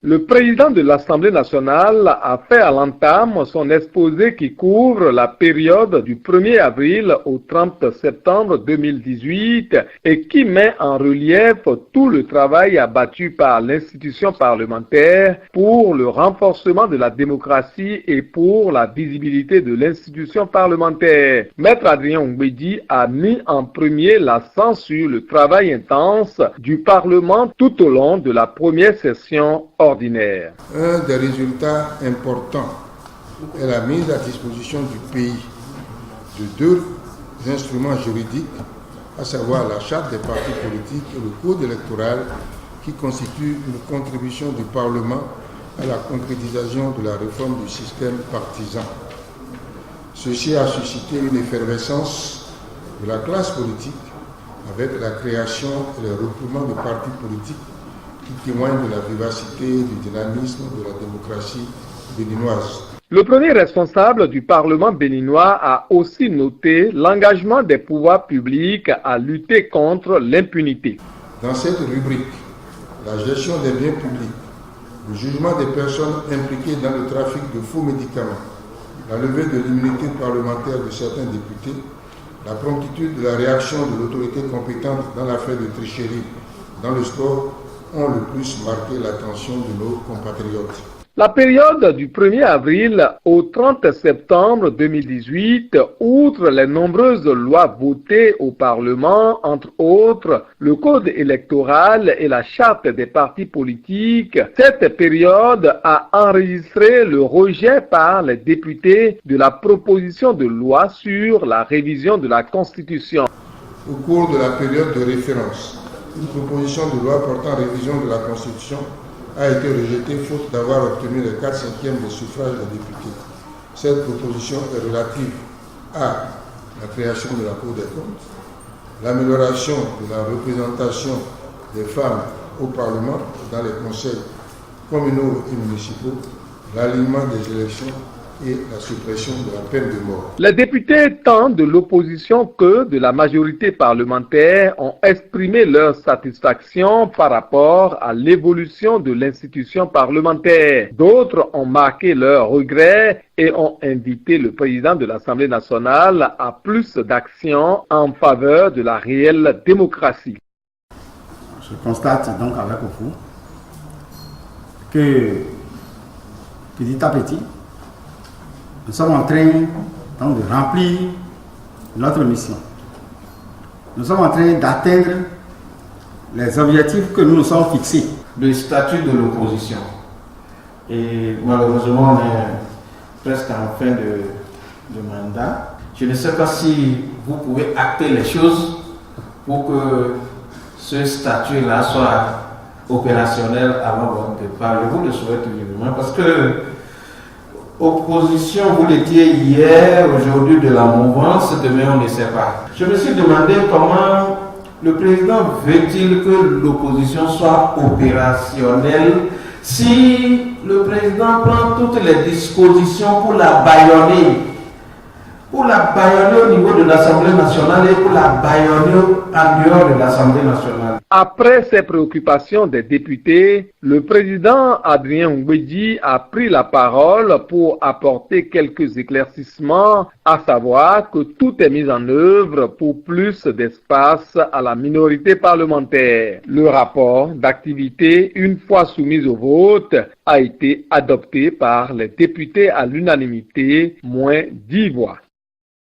Le président de l'Assemblée nationale a fait à l'entame son exposé qui couvre la période du 1er avril au 30 septembre 2018 et qui met en relief tout le travail abattu par l'institution parlementaire pour le renforcement de la démocratie et pour la visibilité de l'institution parlementaire. Maître Adrien Ngwedi a mis en premier l'accent sur le travail intense du Parlement tout au long de la première session ordinaire. Un des résultats importants est la mise à disposition du pays de deux instruments juridiques, à savoir la charte des partis politiques et le code électoral, qui constituent une contribution du Parlement à la concrétisation de la réforme du système partisan. Ceci a suscité une effervescence de la classe politique avec la création et le regroupement de partis politiques qui témoigne de la vivacité et du dynamisme de la démocratie béninoise. Le premier responsable du Parlement béninois a aussi noté l'engagement des pouvoirs publics à lutter contre l'impunité. Dans cette rubrique, la gestion des biens publics, le jugement des personnes impliquées dans le trafic de faux médicaments, la levée de l'immunité parlementaire de certains députés, la promptitude de la réaction de l'autorité compétente dans l'affaire de tricherie dans le sport ont le plus marqué l'attention de nos compatriotes. La période du 1er avril au 30 septembre 2018, outre les nombreuses lois votées au Parlement, entre autres le Code électoral et la charte des partis politiques, cette période a enregistré le rejet par les députés de la proposition de loi sur la révision de la Constitution. Au cours de la période de référence, une proposition de loi portant révision de la Constitution a été rejetée faute d'avoir obtenu les 4/5 des suffrages des députés. Cette proposition est relative à la création de la Cour des comptes, l'amélioration de la représentation des femmes au Parlement dans les conseils communaux et municipaux, l'alignement des élections et la suppression de la peine de mort. Les députés tant de l'opposition que de la majorité parlementaire ont exprimé leur satisfaction par rapport à l'évolution de l'institution parlementaire. D'autres ont marqué leurs regrets et ont invité le président de l'Assemblée nationale à plus d'actions en faveur de la réelle démocratie. Je constate donc avec vous que petit à petit, nous sommes en train donc, de remplir notre mission. Nous sommes en train d'atteindre les objectifs que nous nous sommes fixés. Le statut de l'opposition. Et malheureusement, on est presque en fin de mandat. Je ne sais pas si vous pouvez acter les choses pour que ce statut-là soit opérationnel avant votre départ. Je vous le souhaite vivement parce que opposition, vous l'étiez hier, aujourd'hui de la mouvance, demain on ne sait pas. Je me suis demandé comment le président veut-il que l'opposition soit opérationnelle si le président prend toutes les dispositions pour la bâillonner au niveau de l'Assemblée nationale et pour la bâillonner en dehors de l'Assemblée nationale. Après ces préoccupations des députés, le président Adrien Ngwedi a pris la parole pour apporter quelques éclaircissements, à savoir que tout est mis en œuvre pour plus d'espace à la minorité parlementaire. Le rapport d'activité, une fois soumis au vote, a été adopté par les députés à l'unanimité, moins 10 voix.